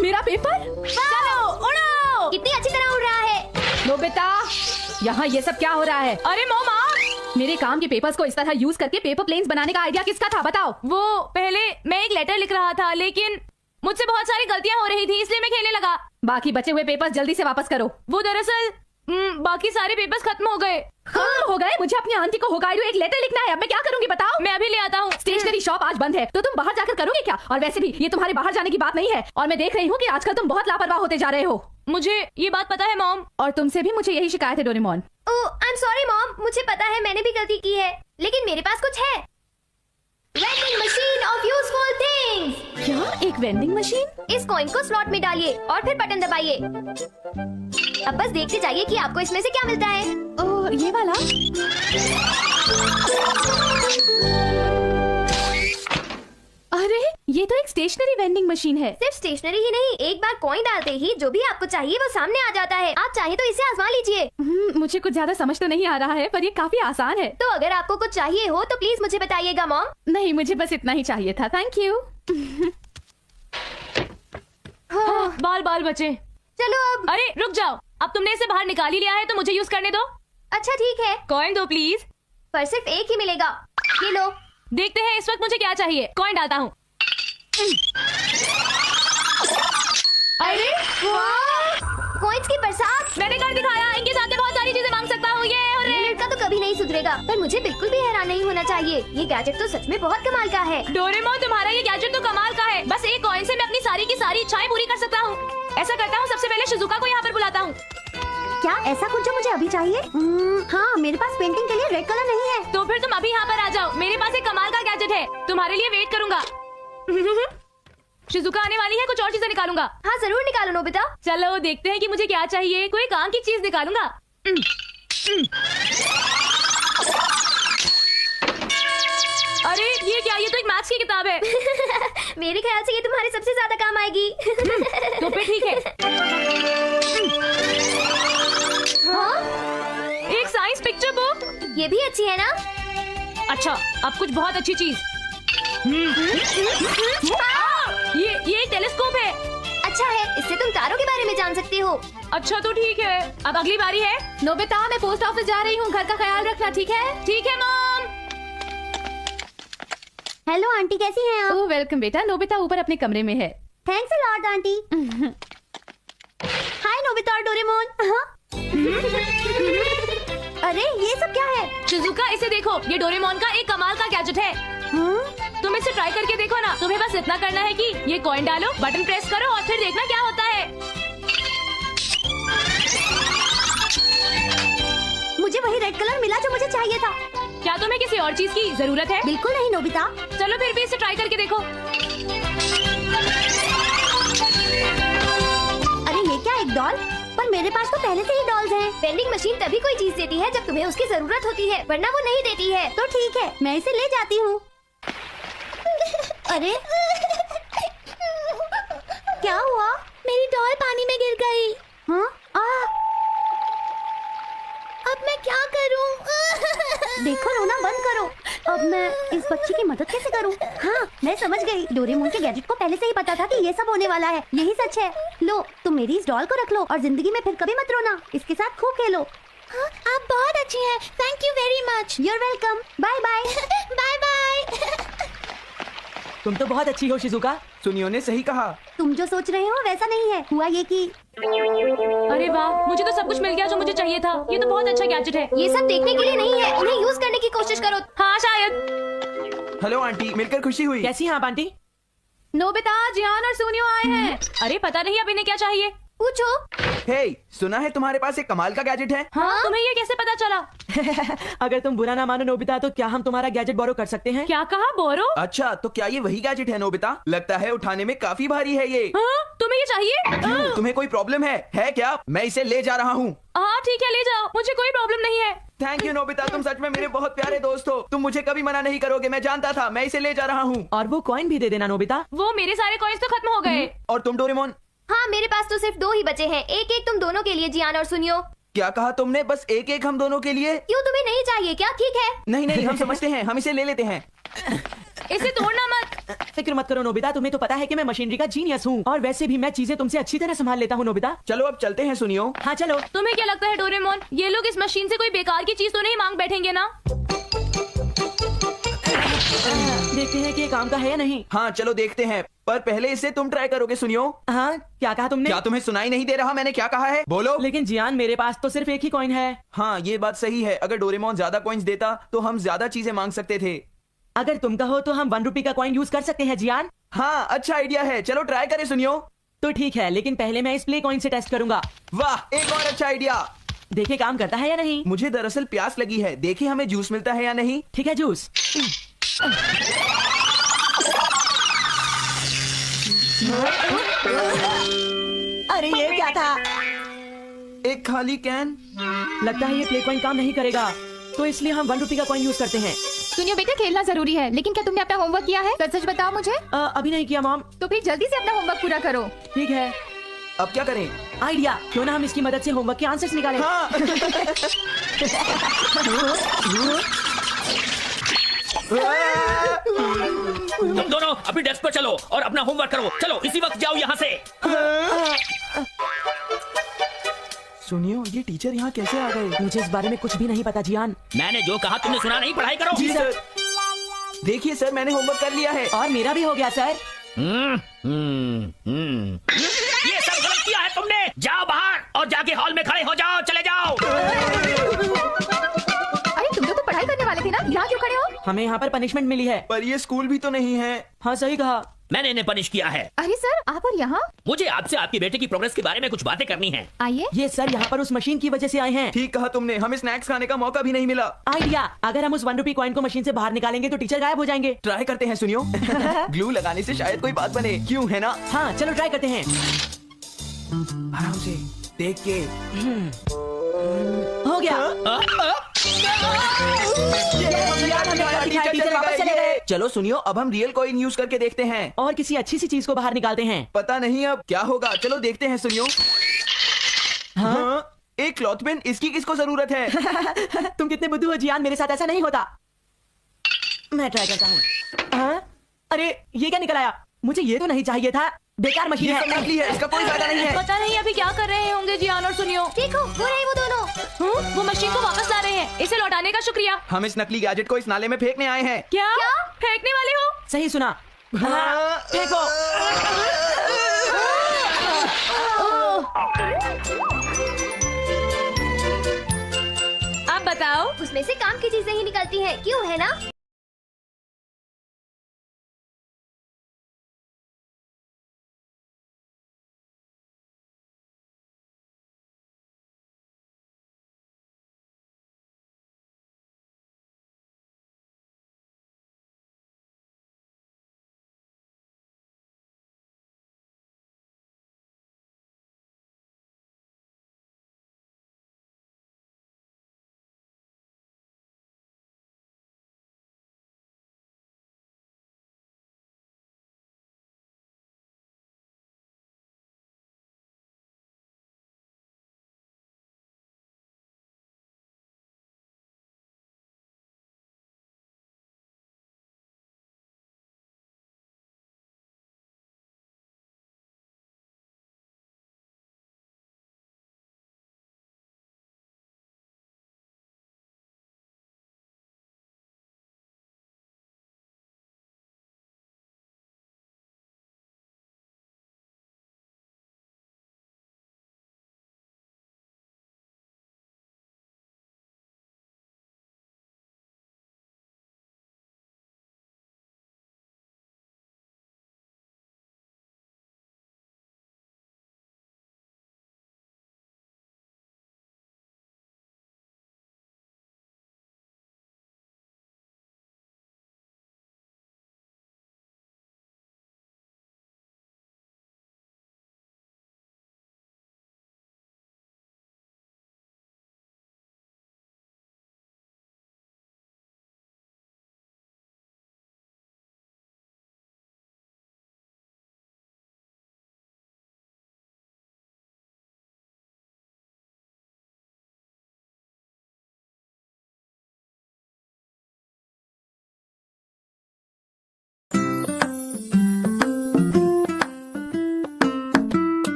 मेरा पेपर। चलो उड़ो। कितनी अच्छी तरह उड़ रहा है। नोबिता, यहाँ ये सब क्या हो रहा है? अरे मोमा, मेरे काम के पेपर्स को इस तरह यूज करके पेपर प्लेन्स बनाने का आइडिया किसका था, बताओ। वो पहले मैं एक लेटर लिख रहा था, लेकिन मुझसे बहुत सारी गलतियां हो रही थी, इसलिए मैं खेलने लगा। बाकी बचे हुए पेपर्स जल्दी से वापस करो। वो दरअसल बाकी सारे पेपर्स खत्म हो गए। हो गए? मुझे अपनी आंटी को होकाइडो एक लेटर लिखना है, अब मैं क्या करूंगी बताओ? मैं अभी ले आता हूँ। स्टेशनरी शॉप आज बंद है, तो तुम बाहर जाकर करोगे क्या? और वैसे भी ये तुम्हारे बाहर जाने की बात नहीं है, और मैं देख रही हूँ कि आजकल तुम बहुत लापरवाह होते जा रहे हो। मुझे ये बात पता है मॉम। और तुमसे भी मुझे यही शिकायत है Doraemon. Oh, I am sorry mom, मुझे पता है मैंने भी गलती की है, लेकिन मेरे पास कुछ है। Vending machine of useful things. क्या? एक वेंडिंग मशीन? इस कॉइन को स्लॉट में डालिए और फिर बटन दबाइए। अब बस देखते जाइए कि आपको इसमें से क्या मिलता है। ओह, ये वाला? अरे, ये तो एक स्टेशनरी वेंडिंग मशीन है। सिर्फ स्टेशनरी ही नहीं, एक बार कॉइन डालते ही जो भी आपको चाहिए वो सामने आ जाता है। आप चाहे तो इसे आजमा लीजिए। मुझे कुछ ज्यादा समझ तो नहीं आ रहा है, पर ये काफी आसान है। तो अगर आपको कुछ चाहिए हो तो प्लीज मुझे बताइएगा मॉम। नहीं, मुझे बस इतना ही चाहिए था, थैंक यू। बाल बाल बचे। चलो अब। अरे रुक जाओ, अब तुमने इसे बाहर निकाल ही लिया है तो मुझे यूज करने दो। अच्छा ठीक है, कॉइन दो प्लीज। पर सिर्फ एक ही मिलेगा। ये लो। देखते हैं इस वक्त मुझे क्या चाहिए। कॉइन डालता हूँ। अरे वाह, कॉइन्स की बरसात। मैंने कर दिखाया, इनके साथ मैं बहुत सारी चीजें मांग सकता हूँ। ये लड़का तो कभी नहीं सुधरेगा, पर मुझे बिल्कुल भी हैरान नहीं होना चाहिए। ये गैजेट तो सच में बहुत कमाल का है। डोरेमोन, तुम्हारा ये गैजेट तो कमाल का है। बस एक कॉइन से मैं अपनी सारी की सारी इच्छाएं पूरी कर सकता हूँ। ऐसा करता हूँ, सबसे पहले शिजुका को यहाँ पर बुलाता हूँ। क्या ऐसा कुछ जो मुझे अभी चाहिए? हाँ, मेरे पास पेंटिंग के लिए रेड कलर नहीं है। तो फिर तुम अभी यहाँ पर आ जाओ, मेरे पास एक कमाल का गैजेट है। तुम्हारे लिए वेट करूंगा। शिजुका आने वाली है, कुछ और चीजें निकालूंगा। हाँ जरूर निकालो नोबिता। चलो देखते हैं कि मुझे क्या चाहिए। कोई काम की चीज निकालूंगा। अरे ये क्या? ये तो एक मैथ्स की किताब है। मेरे ख्याल से ये तुम्हारे सबसे ज्यादा काम आएगी। तो फिर ठीक है। हाँ? एक साइंस पिक्चर बुक। ये भी अच्छी है ना? अच्छा, अब कुछ बहुत अच्छी चीज। ये एक टेलीस्कोप है। अच्छा है, इससे तुम तारों के बारे में जान सकते हो। अच्छा तो ठीक है, अब अगली बारी है। नोबिता, मैं पोस्ट ऑफिस जा रही हूँ, घर का ख्याल रखना, ठीक है? ठीक है मॉम। हेलो आंटी, कैसी हैं आप? ओह वेलकम बेटा। नोबिता ऊपर अपने कमरे में है। Thanks a lot aunty. Hi Nobita और डोरेमोन। हाँ? अरे ये सब क्या है? शिजुका, इसे देखो, ये डोरेमोन का एक कमाल का गैजेट है। हाँ? तुम इसे ट्राई करके देखो ना। तुम्हें बस इतना करना है कि ये कॉइन डालो, बटन प्रेस करो और फिर देखना क्या होता है। मुझे वही रेड कलर मिला जो मुझे चाहिए था। क्या तुम्हें किसी और चीज की जरूरत है? बिल्कुल नहीं नोबिता। चलो फिर भी इसे ट्राई करके देखो। अरे ये क्या, एक डॉल? पर मेरे पास तो पहले से ही डॉल्स हैं। वेंडिंग मशीन तभी कोई चीज देती है जब तुम्हें उसकी जरूरत होती है, वरना वो नहीं देती है। तो ठीक है, मैं इसे ले जाती हूँ। अरे क्या हुआ? मेरी डॉल पानी में गिर गई। हाँ? अब मैं क्या करूं? देखो रोना बंद करो। अब मैं इस बच्ची की मदद कैसे करूं? हाँ, मैं समझ गई। डोरेमोन के गैजेट को पहले से ही पता था कि ये सब होने वाला है। यही सच है। लो, तुम मेरी इस डॉल को रख लो और जिंदगी में फिर कभी मत रोना। इसके साथ खूब खेलो। हाँ, आप बहुत अच्छी हैं। Thank you very much. You're welcome. Bye bye. Bye bye. तुम तो बहुत अच्छी हो शिजुका। सुनियो ने सही कहा। तुम जो सोच रहे हो वैसा नहीं है। हुआ ये कि अरे वाह, मुझे तो सब कुछ मिल गया जो मुझे चाहिए था। ये तो बहुत अच्छा गैजेट है। ये सब देखने के लिए नहीं है, उन्हें यूज करने की कोशिश करो। हाँ शायद। हेलो आंटी, मिलकर खुशी हुई। कैसी हैं आप आंटी? नोबिता, जियान और सोनियो आए हैं। अरे पता नहीं अब इन्हें क्या चाहिए। पूछो। हे, सुना है तुम्हारे पास एक कमाल का गैजेट है? हाँ? तुम्हें ये कैसे पता चला? अगर तुम बुरा ना मानो नोबिता, तो क्या हम तुम्हारा गैजेट बोरो कर सकते हैं? क्या कहा? बोरो? अच्छा, तो क्या ये वही गैजेट है नोबिता? लगता है उठाने में काफी भारी है ये। हाँ? तुम्हें ये चाहिए? क्यों, तुम्हें कोई प्रॉब्लम है क्या? मैं इसे ले जा रहा हूँ। हाँ ठीक है, ले जाओ, मुझे कोई प्रॉब्लम नहीं है। थैंक यू नोबिता, तुम सच में मेरे बहुत प्यारे दोस्त हो। तुम मुझे कभी मना नहीं करोगे, मैं जानता था। मैं इसे ले जा रहा हूँ। और वो कॉइन भी दे देना नोबिता। वो मेरे सारे कॉइन्स तो खत्म हो गए। और तुम डोरेमोन? हाँ, मेरे पास तो सिर्फ 2 ही बचे हैं। एक एक तुम दोनों के लिए, जियान और सुनियो। क्या कहा तुमने? बस एक एक हम दोनों के लिए? क्यों, तुम्हें नहीं चाहिए क्या? ठीक है। नहीं नहीं, हम समझते हैं, हम इसे ले लेते हैं। इसे तोड़ना मत। फिक्र मत करो नोबिता, तुम्हें तो पता है कि मैं मशीनरी का जीनियस हूँ और वैसे भी मैं चीजें तुमसे अच्छी तरह संभाल लेता हूँ नोबिता। चलो अब चलते हैं सुनियो। हाँ चलो। तुम्हें क्या लगता है डोरेमोन, ये लोग इस मशीन से कोई बेकार की चीज तो नहीं मांग बैठेंगे ना? देखते हैं कि ये काम का है या नहीं। हाँ चलो देखते हैं, पर पहले इसे तुम ट्राई करोगे सुनियो। हाँ क्या कहा तुमने? क्या तुम्हें सुनाई नहीं दे रहा मैंने क्या कहा है? बोलो। लेकिन जियान मेरे पास तो सिर्फ एक ही कॉइन है। हाँ ये बात सही है, अगर डोरेमोन ज्यादा कॉइन्स देता तो हम ज्यादा चीजें मांग सकते थे। अगर तुम कहो तो हम 1 रुपए का कॉइन यूज कर सकते हैं जियान। हाँ अच्छा आइडिया है, चलो ट्राई करें सुनियो। तो ठीक है, लेकिन पहले मैं इस प्ले कॉइन से टेस्ट करूंगा। वाह एक और अच्छा आइडिया। देखे काम करता है या नहीं। मुझे दरअसल प्यास लगी है, देखे हमें जूस मिलता है या नहीं। ठीक है जूस। अरे ये क्या था? एक खाली कैन। लगता है ये प्ले कॉइन काम नहीं करेगा, तो इसलिए हम 1 रुपए का कॉइन यूज करते हैं। सुनियो बेटा, खेलना जरूरी है, लेकिन क्या तुमने अपना होमवर्क किया है? सच सच बताओ मुझे। अभी नहीं किया मॉम। तो फिर जल्दी से अपना होमवर्क पूरा करो। ठीक है। अब क्या करें? आइडिया, क्यों ना हम इसकी मदद से होमवर्क के आंसर्स निकालें। हाँ। तुम दोनों अपनी डेस्क पर चलो और अपना होमवर्क करो। चलो इसी वक्त जाओ यहाँ से। सुनियो ये टीचर यहाँ कैसे आ गए? मुझे इस बारे में कुछ भी नहीं पता जियान। मैंने जो कहा तुमने सुना नहीं, पढ़ाई करो। जी सर। देखिए सर मैंने होमवर्क कर लिया है। और मेरा भी हो गया सर। ये सब गलत किया है तुमने। जाओ बाहर और जाके हॉल में खड़े हो जाओ। चले जाओ। अरे तुम लोग तो पढ़ाई करने वाले थे ना, यहाँ क्यों खड़े हो? हमें यहाँ पर पनिशमेंट मिली है। पर ये स्कूल भी तो नहीं है। हाँ सही कहा। मैंने इन्हें पनिश किया है। अरे सर आप और यहाँ? मुझे आपसे आपके बेटे की प्रोग्रेस के बारे में कुछ बातें करनी है। आइए। ये सर यहाँ पर उस मशीन की वजह से आए हैं। ठीक कहा तुमने, हमें स्नैक्स खाने का मौका भी नहीं मिला। आइडिया, अगर हम उस 1 रुपए कॉइन को मशीन से बाहर निकालेंगे तो टीचर गायब हो जाएंगे। ट्राई करते हैं सुनियो। ग्लू लगाने से शायद कोई बात बने, क्यों है ना? हाँ चलो ट्राई करते हैं। आराम से देख के। हो गया। टीचर वापस चले गए। चलो सुनियो अब हम रियल कॉइन यूज करके देखते हैं और किसी अच्छी सी चीज को बाहर निकालते हैं। पता नहीं अब क्या होगा, चलो देखते हैं सुनियो। हाँ? एक क्लॉथ पेन, इसकी किसको जरूरत है? तुम कितने बुद्धू हो जियान, मेरे साथ ऐसा नहीं होता। मैं ट्राई करता हूँ। हाँ? अरे ये क्या निकल आया? मुझे ये तो नहीं चाहिए था, बेकार मशीन ये है। सब नकली है, इसका कोई फायदा नहीं है। पता नहीं अभी क्या कर रहे होंगे जियान और सुनियो। देखो वो रहे वो दोनों। वो मशीन को वापस ला रहे हैं। इसे लौटाने का शुक्रिया। हम इस नकली गैजेट को इस नाले में फेंकने आए हैं। क्या फेंकने वाले हो? सही सुना। हाँ, फेंको। अब बताओ। उसमें से काम की चीजें ही निकलती हैं, क्यों है ना?